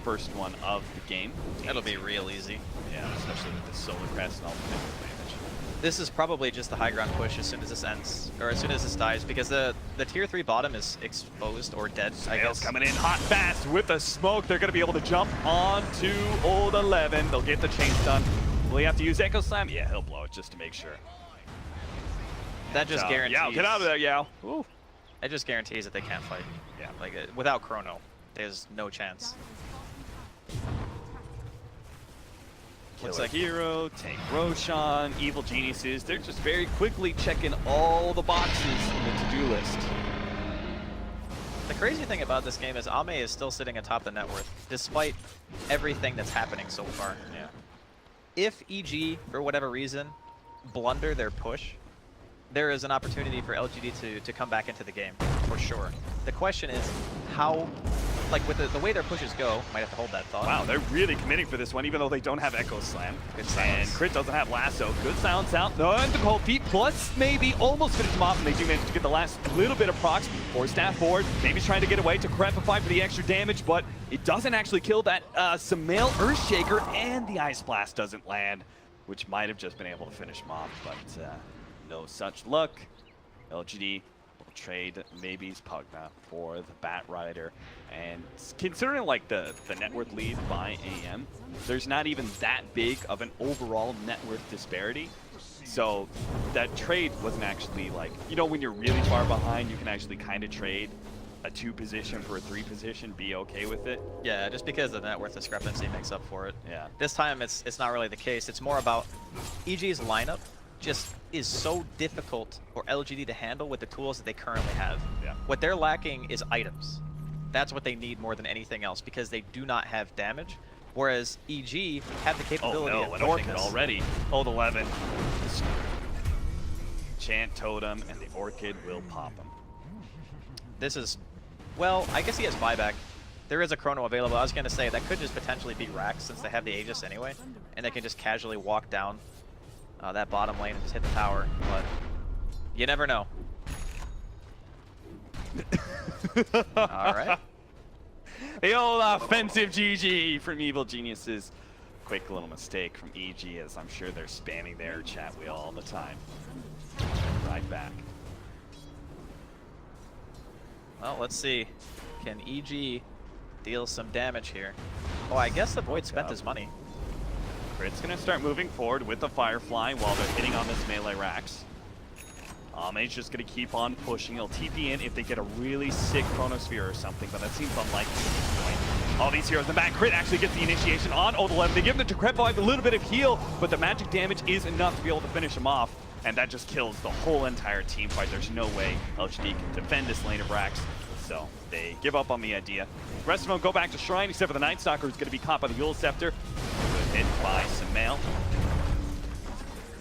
First one of the game. That'll be real easy. Yeah, especially with the Solar Crest and all the damage. This is probably just the high ground push as soon as this ends, or as soon as this dies, because the tier 3 bottom is exposed or dead, I guess. Coming in hot fast with the smoke. They're going to be able to jump onto Old 11. They'll get the chain stun. Will he have to use Echo Slam? Yeah, he'll blow it just to make sure. That just guarantees. Yao, get out of there, Yao. Ooh. That just guarantees that they can't fight. Yeah. Like, without Chrono, there's no chance. Looks like hero, take Roshan, Evil Geniuses. They're just very quickly checking all the boxes in the to-do list. The crazy thing about this game is Ame is still sitting atop the net worth, despite everything that's happening so far. Yeah. If EG, for whatever reason, blunder their push, there is an opportunity for LGD to come back into the game, for sure. The question is how, like with the way their pushes go, might have to hold that thought. Wow, they're really committing for this one, even though they don't have Echo Slam. Good silence. And Crit doesn't have Lasso. Good silence out. No, and the cold feet, plus maybe almost finish them off, and they do manage to get the last little bit of procs. Force staff forward, maybe trying to get away to Crepify for the extra damage, but it doesn't actually kill that Sumail Earthshaker, and the Ice Blast doesn't land, which might have just been able to finish him off, but no such luck. LGD will trade maybe's Pugna for the Bat Rider, and considering like the net worth lead by AM, there's not even that big of an overall net worth disparity. So that trade wasn't actually like, you know, when you're really far behind, you can actually kind of trade a 2 position for a 3 position, be okay with it. Yeah, just because the net worth discrepancy makes up for it. Yeah. This time it's not really the case. It's more about EG's lineup just is so difficult for LGD to handle with the tools that they currently have. Yeah. What they're lacking is items. That's what they need more than anything else because they do not have damage, whereas EG have the capability of an pushing Orchid this. already. Old 11. Chant Totem, and the Orchid will pop him. this is, well, I guess he has buyback. There is a chrono available. I was going to say that could just potentially be Rax since they have the Aegis anyway, and they can just casually walk down that bottom lane and just hit the tower, but you never know. Alright. The old offensive GG from Evil Geniuses. Quick little mistake from EG, as I'm sure they're spamming their chat wheel all the time. Right back. Well, let's see. Can EG deal some damage here? Oh, I guess the Void spent his money. Crit's gonna start moving forward with the Firefly while they're hitting on this melee Rax. Ame's just gonna keep on pushing. He'll TP in if they get a really sick Chronosphere or something, but that seems unlikely at this point. All these heroes in the back. Crit actually gets the initiation on Old 11. They give the Decrep Vibe a little bit of heal, but the magic damage is enough to be able to finish him off, and that just kills the whole entire team fight. There's no way LGD can defend this lane of Rax, so they give up on the idea. The rest of them go back to Shrine, except for the Night Stalker, who's gonna be caught by the Yule Scepter. Hit by Sumail.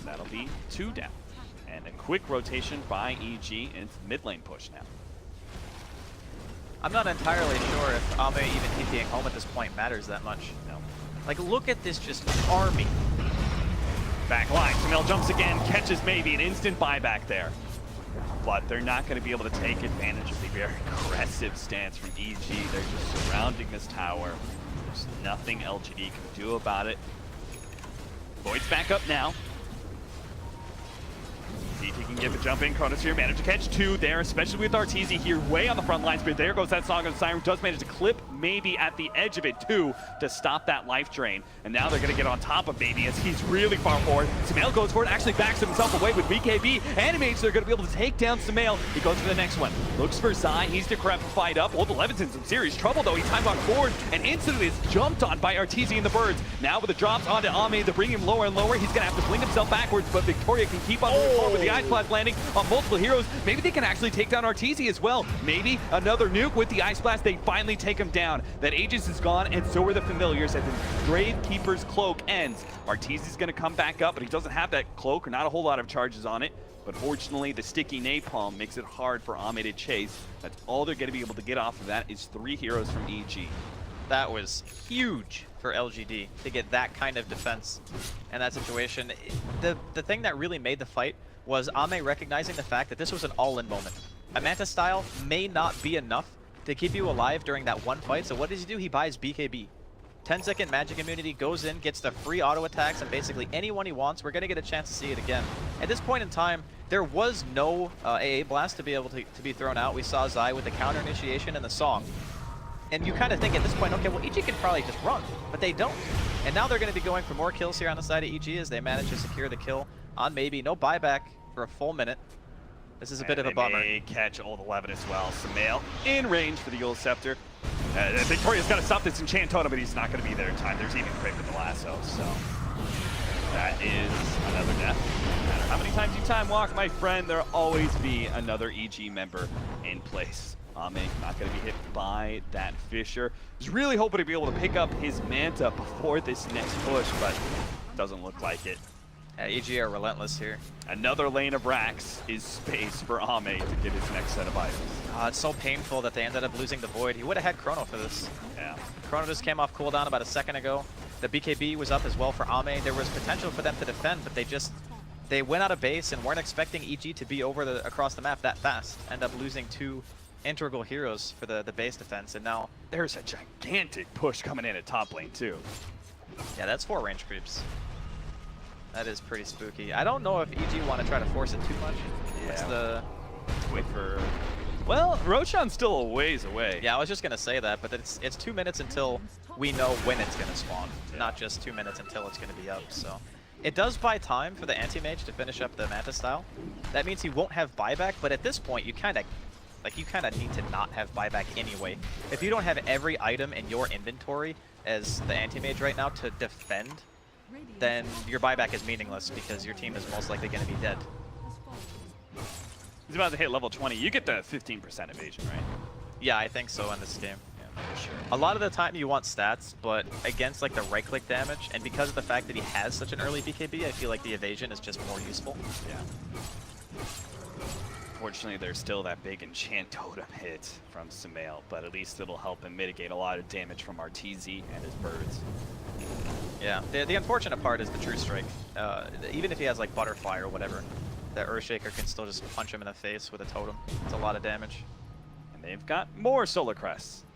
That'll be 2 down. And a quick rotation by EG into mid lane push now. I'm not entirely sure if Ame even TPing home at this point matters that much. No. Like, look at this just army. Back line, Sumail jumps again, catches maybe an instant buyback there. But they're not going to be able to take advantage of the very aggressive stance from EG. They're just surrounding this tower. There's nothing LGD can do about it. Void's back up now. See if he can get the jump in. Chronosphere managed to catch 2 there, especially with Arteezy here way on the front lines. But there goes that Song of the Siren. Does manage to clip maybe at the edge of it too to stop that life drain. And now they're going to get on top of Baby as he's really far forward. Sumail goes for it, actually backs himself away with BKB. Animates, they're going to be able to take down Sumail. He goes for the next one. Looks for Zai. He's decrepified up. Old 11's in some serious trouble though. He time locked forward and instantly is jumped on by Arteezy and the Birds. Now with the drops onto Ame, they bring him lower and lower. He's going to have to blink himself backwards, but Victoria can keep on moving forward with the Ice Blast landing on multiple heroes. Maybe they can actually take down Arteezy as well. Maybe another nuke with the Ice Blast. They finally take him down. That Aegis is gone, and so are the Familiars as the Gravekeeper's cloak ends. Arteezy's going to come back up, but he doesn't have that cloak or not a whole lot of charges on it. But fortunately, the sticky napalm makes it hard for Ame to chase. That's all they're going to be able to get off of that is 3 heroes from EG. That was huge for LGD to get that kind of defense in that situation. The thing that really made the fight was Ame recognizing the fact that this was an all-in moment. A Manta style may not be enough to keep you alive during that one fight, so what does he do? He buys BKB. 10-second magic immunity, goes in, gets the free auto attacks, and basically anyone he wants. We're going to get a chance to see it again. At this point in time, there was no AA blast to be able to be thrown out. We saw Zai with the counter initiation and the song. And you kind of think at this point, okay, well, EG can probably just run, but they don't. And now they're going to be going for more kills here on the side of EG as they manage to secure the kill on Maybe. No buyback for a full minute. This is a bit of a bummer. They may catch Old 11 as well. Sumail in range for the Yule Scepter. Victoria's got to stop this enchant totem, but he's not going to be there in time. There's even crit with the lasso, so that is another death. No matter how many times you time walk, my friend, there'll always be another EG member in place. Ame not going to be hit by that Fissure. He's really hoping to be able to pick up his Manta before this next push, but doesn't look like it. EG are relentless here. Another lane of Rax is space for Ame to get his next set of items. It's so painful that they ended up losing the Void. He would have had Chrono for this. Yeah. Chrono just came off cooldown about a second ago. The BKB was up as well for Ame. There was potential for them to defend, but they went out of base and weren't expecting EG to be across the map that fast. End up losing 2 integral heroes for the base defense, and now there's a gigantic push coming in at top lane too. Yeah, that's 4 range creeps. That is pretty spooky. I don't know if EG want to try to force it too much. Yeah. What's the... Wait for... Well, Roshan's still a ways away. Yeah, I was just going to say that, but it's 2 minutes until we know when it's going to spawn, not just 2 minutes until it's going to be up, so... It does buy time for the anti-mage to finish up the Manta style. That means he won't have buyback, but at this point, you kind of need to not have buyback anyway. If you don't have every item in your inventory as the anti-mage right now to defend, then your buyback is meaningless because your team is most likely going to be dead. He's about to hit level 20. You get the 15% evasion, right? Yeah, I think so in this game. Yeah, for sure. A lot of the time you want stats, but against like the right-click damage, and because of the fact that he has such an early BKB, I feel like the evasion is just more useful. Yeah. Unfortunately, there's still that big enchant totem hit from Sumail, but at least it'll help him mitigate a lot of damage from RTZ and his birds. Yeah, the unfortunate part is the True Strike. Even if he has like Butterfly or whatever, that Earthshaker can still just punch him in the face with a totem. It's a lot of damage. And they've got more Solar Crests.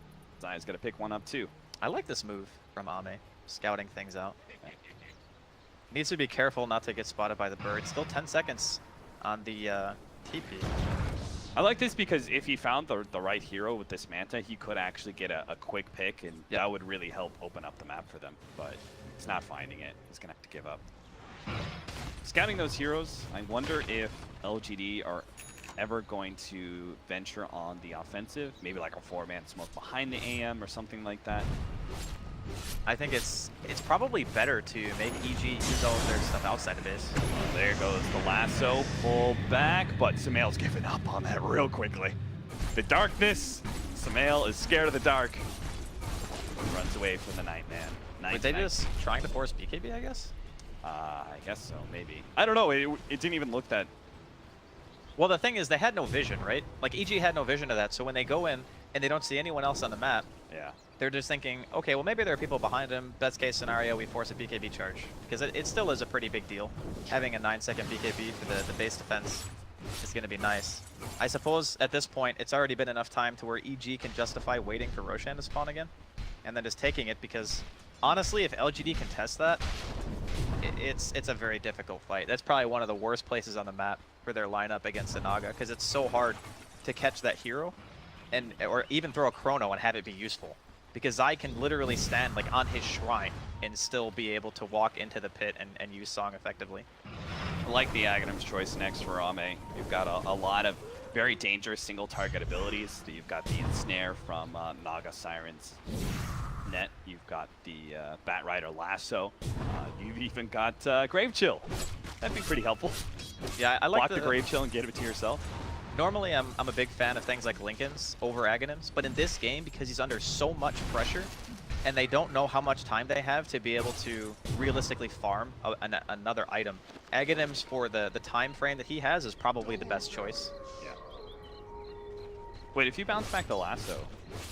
Zion's gonna pick one up too. I like this move from Ame, scouting things out. Needs to be careful not to get spotted by the bird. Still 10 seconds on the TP. I like this because if he found the right hero with this Manta, he could actually get a quick pick, and that would really help open up the map for them. But he's not finding it. He's gonna have to give up. Scouting those heroes, I wonder if LGD are ever going to venture on the offensive, maybe like a 4-man smoke behind the AM or something like that. I think it's probably better to make EG use all of their stuff outside of base. Well, there goes the lasso, pull back, but Sumail's giving up on that real quickly. The darkness, Sumail is scared of the dark. Runs away from the night man. Were they just trying to force BKB, I guess? I guess so, maybe. I don't know, it didn't even look that... Well, the thing is, they had no vision, right? Like, EG had no vision of that, so when they go in and they don't see anyone else on the map, yeah, they're just thinking, okay, well, maybe there are people behind him. Best case scenario, we force a BKB charge. Because it still is a pretty big deal. Having a 9-second BKB for the base defense is going to be nice. I suppose, at this point, it's already been enough time to where EG can justify waiting for Roshan to spawn again. And then just taking it, because, honestly, if LGD can test that, it's a very difficult fight. That's probably one of the worst places on the map for their lineup against the Naga, because it's so hard to catch that hero, or even throw a chrono and have it be useful. Because I can literally stand like on his shrine and still be able to walk into the pit and use Song effectively. I like the Aghanim's choice next for Ame. You've got a lot of very dangerous single target abilities. You've got the Ensnare from Naga Siren's net. You've got the Bat Rider Lasso. You've even got Grave Chill. That'd be pretty helpful. Yeah, I like Block the Grave Chill and get it to yourself. Normally, I'm a big fan of things like Linken's over Aghanims, but in this game, because he's under so much pressure, and they don't know how much time they have to be able to realistically farm another item, Aghanims for the time frame that he has is probably the best choice. Yeah. Wait, if you bounce back the lasso,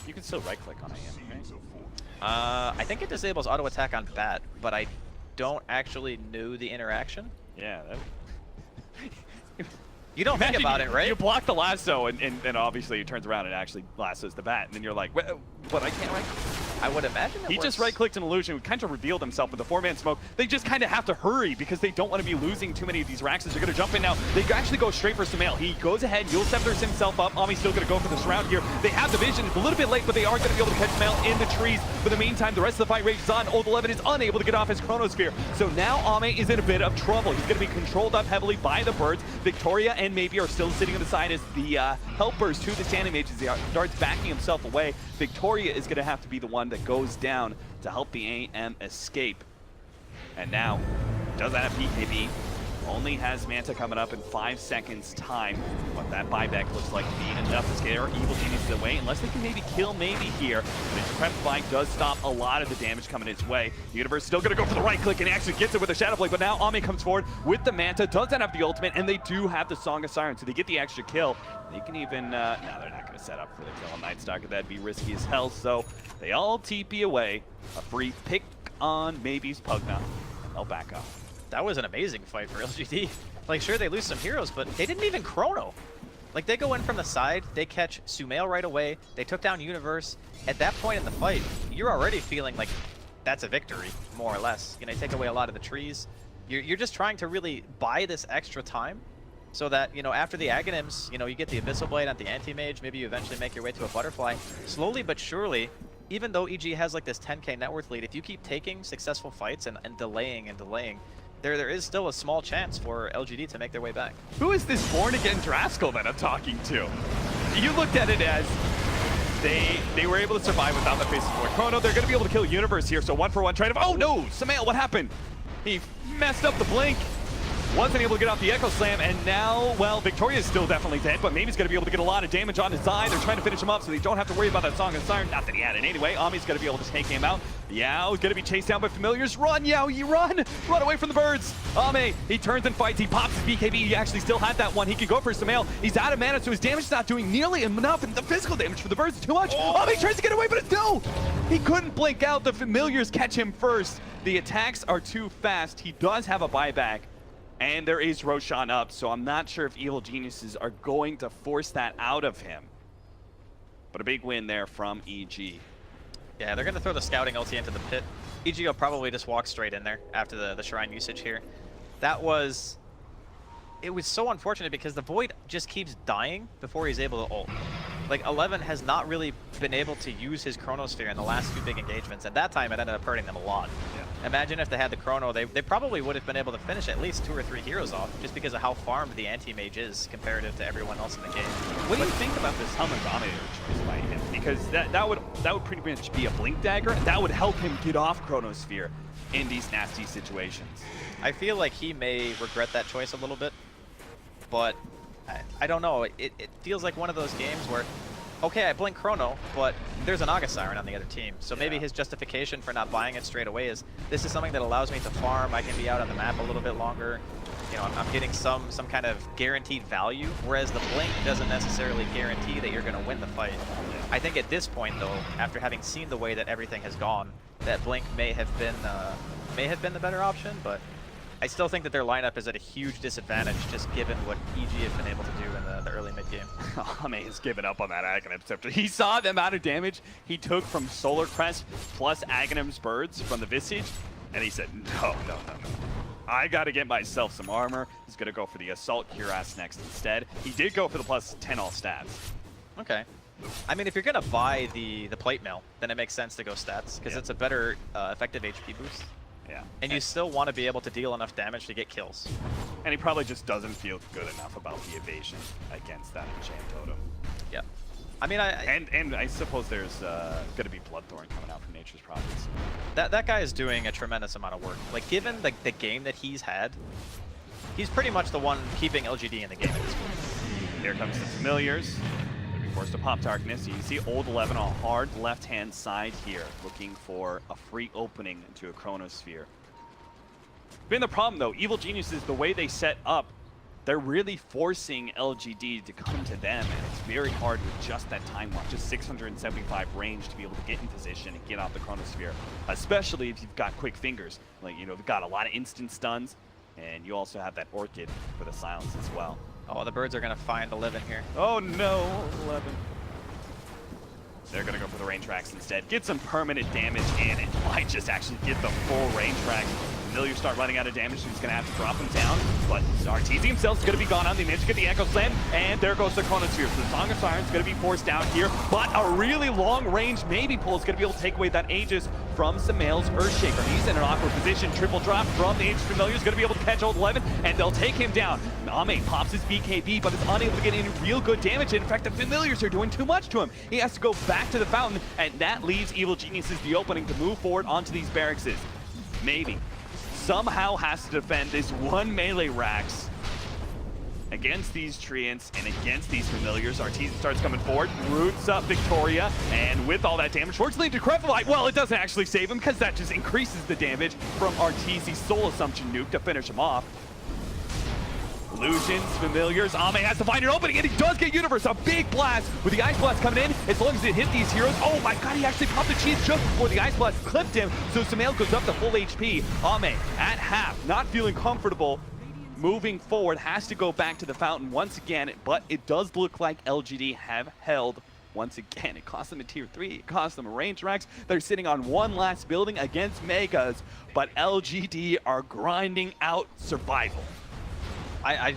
you can still right-click on AM, right? I think it disables auto attack on Bat, but I don't actually know the interaction. Yeah. You don't think about it, right? You block the lasso, and then obviously it turns around and actually lassos the bat, and then you're like, what, I can't right? I would imagine he just right-clicked an illusion, who kind of revealed himself with the 4-man smoke. They just kind of have to hurry because they don't want to be losing too many of these Raxes. They're going to jump in now. They actually go straight for Sumail. He goes ahead, Yule Scepters himself up. Ami's still going to go for the surround here. They have the vision. It's a little bit late, but they are going to be able to catch Sumail in the trees. For the meantime, the rest of the fight rages on. Old 11 is unable to get off his Chronosphere. So now Ame is in a bit of trouble. He's going to be controlled up heavily by the birds. Victoria and Maybe are still sitting on the side as the helpers to the Standing Mages. He starts backing himself away. Victoria is going to have to be the one that goes down to help the AM escape. And now, doesn't have BKB, only has Manta coming up in 5 seconds time. What that buyback looks like being enough to scare Evil Geniuses away, unless they can maybe kill Maybe here. But his prep spike does stop a lot of the damage coming his way. The Universe still gonna go for the right click and actually gets it with a Shadow Blade, but now Ame comes forward with the Manta, doesn't have the ultimate, and they do have the Song of Siren, so they get the extra kill. They can even, no, they're not gonna set up for the kill on Night Stalker. That'd be risky as hell, so they all TP away. A free pick on Maybe's Pugna, and they'll back up. That was an amazing fight for LGD. Like, sure, they lose some heroes, but they didn't even chrono. Like, they go in from the side, they catch Sumail right away, they took down Universe. At that point in the fight, you're already feeling like that's a victory, more or less. You know, you take away a lot of the trees. You're just trying to really buy this extra time so that, you know, after the Aghanims, you know, you get the Abyssal Blade at the Anti-Mage, maybe you eventually make your way to a Butterfly. Slowly but surely, even though EG has like this 10k net worth lead, if you keep taking successful fights and delaying and delaying, there is still a small chance for LGD to make their way back. Who is this born-again Draskell that I'm talking to? You looked at it as they were able to survive without the face of Chrono. They're going to be able to kill Universe here, so 1-for-1 trade of... Oh no! Sumail, what happened? He messed up the blink. Wasn't able to get off the Echo Slam, and now, well, Victoria's still definitely dead, but maybe he's going to be able to get a lot of damage on his eye. They're trying to finish him up so they don't have to worry about that Song of Siren. Not that he had it anyway. Ami's going to be able to take him out. Yao is going to be chased down by Familiars. Run, Yao, you run! Run away from the birds! Ami, he turns and fights. He pops his BKB. He actually still had that one. He could go for Sumail. He's out of mana, so his damage is not doing nearly enough, and the physical damage for the birds is too much. Ami tries to get away, but it's no! He couldn't blink out. The Familiars catch him first. The attacks are too fast. He does have a buyback. And there is Roshan up, so I'm not sure if Evil Geniuses are going to force that out of him. But a big win there from EG. Yeah, they're going to throw the scouting ulti into the pit. EG will probably just walk straight in there after the Shrine usage here. That was... It was so unfortunate because the Void just keeps dying before he's able to ult. Like, 11 has not really been able to use his Chronosphere in the last two big engagements, and that time it ended up hurting them a lot. Yeah. Imagine if they had the Chrono, they probably would have been able to finish at least 2 or 3 heroes off, just because of how farmed the anti-mage is comparative to everyone else in the game. What do you think about this Helmet Dominator choice by him? Because that would pretty much be a Blink Dagger, and that would help him get off Chronosphere in these nasty situations. I feel like he may regret that choice a little bit, but I don't know. It feels like one of those games where, okay, I blink Chrono, but there's an August Siren on the other team. So maybe his justification for not buying it straight away is, this is something that allows me to farm. I can be out on the map a little bit longer. You know, I'm getting some kind of guaranteed value, whereas the blink doesn't necessarily guarantee that you're going to win the fight. I think at this point, though, after having seen the way that everything has gone, that blink may have been the better option, but I still think that their lineup is at a huge disadvantage, just given what EG have been able to do in the early mid-game. Ame has given up on that Aghanim Scepter. He saw the amount of damage he took from Solar Crest plus Aghanim's Birds from the Visage, and he said, no. I got to get myself some armor. He's going to go for the Assault Cuirass next instead. He did go for the plus 10 all stats. Okay. I mean, if you're going to buy the plate mail, then it makes sense to go stats, because it's a better effective HP boost. Yeah. And you still want to be able to deal enough damage to get kills. And he probably just doesn't feel good enough about the evasion against that Enchant Totem. Yeah. I mean, and I suppose there's going to be Bloodthorn coming out from Nature's Prophets. That guy is doing a tremendous amount of work. Like, given the game that he's had, he's pretty much the one keeping LGD in the game at this point. Here comes the Familiars. They'll be forced to pop Darkness. You can see Old 11 on a hard left-hand side here, looking for a free opening into a Chronosphere. Been the problem, though, Evil Geniuses, the way they set up, they're really forcing LGD to come to them, and it's very hard with just that time walk, just 675 range to be able to get in position and get off the Chronosphere, especially if you've got quick fingers. Like, you know, they've got a lot of instant stuns, and you also have that Orchid for the silence as well. Oh, the birds are going to find 11 here. Oh no, 11. They're going to go for the rain tracks instead. Get some permanent damage in. It might just actually get the full rain track. Familiars start running out of damage, so he's going to have to drop him down. But Arteezy himself is going to be gone on. They managed to get the Echo Slam, and there goes the Chronosphere. So the Song of Siren is going to be forced out here, but a really long-range maybe pull is going to be able to take away that Aegis from Sumail's Earthshaker. He's in an awkward position. Triple drop from the Aegis Familiar is going to be able to catch Old 11, and they'll take him down. Ame pops his BKB, but is unable to get any real good damage. In fact, the Familiars are doing too much to him. He has to go back to the fountain, and that leaves Evil Geniuses the opening to move forward onto these barracks. Maybe somehow has to defend this one melee Rax against these Treants and against these Familiars. Arteezy starts coming forward, roots up Victoria, and with all that damage, fortunately Decrepify, well, it doesn't actually save him because that just increases the damage from Arteezy's Soul Assumption nuke to finish him off. Illusions, Familiars, Ame has to find an opening, and he does get Universe, a big blast with the Ice Blast coming in, as long as it hit these heroes. Oh my god, he actually popped the cheese just before the Ice Blast clipped him, so Sumail goes up to full HP. Ame, at half, not feeling comfortable, moving forward, has to go back to the fountain once again, but it does look like LGD have held once again. It cost them a tier 3, it cost them a range Rax. They're sitting on one last building against Megas, but LGD are grinding out survival. I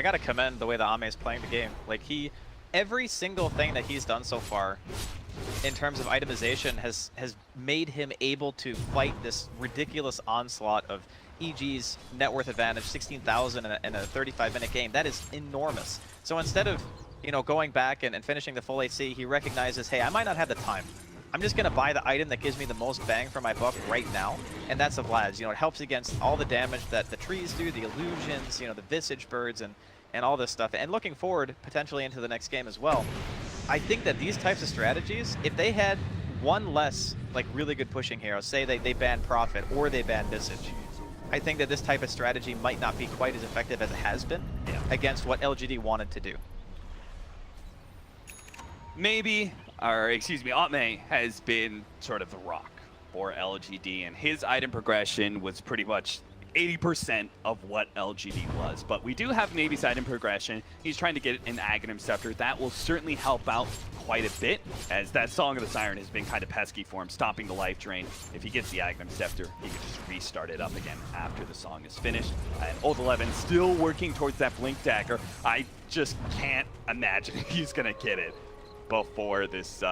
gotta commend the way that Ame is playing the game. Like, every single thing that he's done so far in terms of itemization has made him able to fight this ridiculous onslaught of EG's net worth advantage, 16,000 in a 35-minute game. That is enormous. So instead of, you know, going back and finishing the full AC, he recognizes, hey, I might not have the time. I'm just gonna buy the item that gives me the most bang for my buck right now, and that's the Vlad's. You know, it helps against all the damage that the trees do, the illusions, you know, the visage birds, and all this stuff. And looking forward, potentially into the next game as well, I think that these types of strategies, if they had one less, like, really good pushing hero, say they ban Prophet or they ban Visage, I think that this type of strategy might not be quite as effective as it has been against what LGD wanted to do. Maybe, or excuse me, Otme has been sort of the rock for LGD, and his item progression was pretty much 80% of what LGD was. But we do have Navy's item progression. He's trying to get an Aghanim Scepter. That will certainly help out quite a bit, as that Song of the Siren has been kind of pesky for him, stopping the life drain. If he gets the Aghanim Scepter, he can just restart it up again after the song is finished. And Old 11 still working towards that Blink Dagger. I just can't imagine he's going to get it before this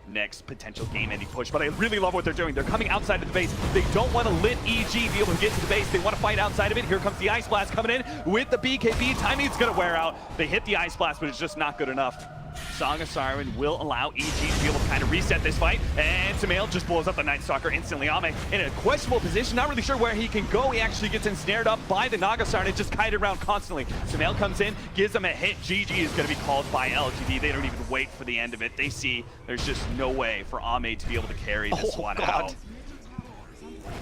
next potential game-ending push. But I really love what they're doing. They're coming outside of the base. They don't want to let EG be able to get to the base. They want to fight outside of it. Here comes the Ice Blast coming in with the BKB. Timing is going to wear out. They hit the Ice Blast, but it's just not good enough. Song of Siren will allow EG to be able to kind of reset this fight, and Sumail just blows up the Night Stalker instantly. Ame in a questionable position, not really sure where he can go. He actually gets ensnared up by the Naga Siren and just kited around constantly. Sumail comes in, gives him a hit. GG is going to be called by LGD. They don't even wait for the end of it. They see there's just no way for Ame to be able to carry this one out.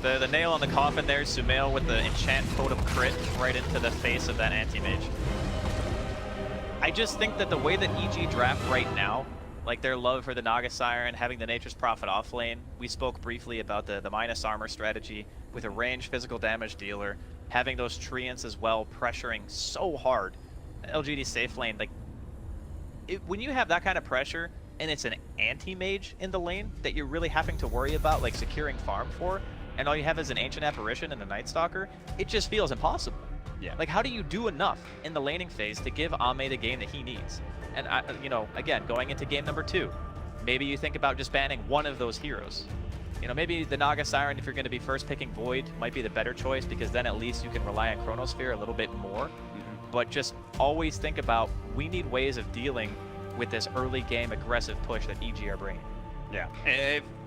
The nail on the coffin there, Sumail with the Enchant Totem crit right into the face of that anti-mage. I just think that the way that EG draft right now, like their love for the Naga Siren, having the Nature's Prophet off lane, we spoke briefly about the minus armor strategy with a ranged physical damage dealer, having those treants as well, pressuring so hard. LGD safe lane, like, when you have that kind of pressure and it's an anti-mage in the lane that you're really having to worry about, like, securing farm for, and all you have is an Ancient Apparition and a Night Stalker, it just feels impossible. Yeah. Like, how do you do enough in the laning phase to give Ame the game that he needs? And, you know, again, going into game number 2, maybe you think about just banning one of those heroes. You know, maybe the Naga Siren, if you're going to be first picking Void, might be the better choice, because then at least you can rely on Chronosphere a little bit more. But just always think about, we need ways of dealing with this early game aggressive push that EG are bringing. Yeah.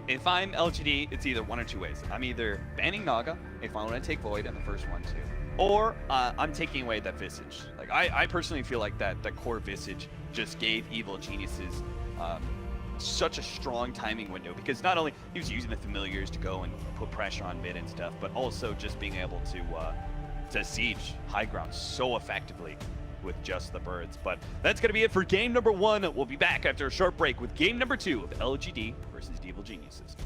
If I'm LGD, it's either one or two ways. I'm either banning Naga if I want to take Void in the first one too, or I'm taking away that Visage. Like, I personally feel like that core Visage just gave Evil Geniuses such a strong timing window, because not only he was using the familiars to go and put pressure on mid and stuff, but also just being able to siege high ground so effectively with just the birds. But that's going to be it for game number 1. We'll be back after a short break with game number 2 of LGD versus Evil Geniuses.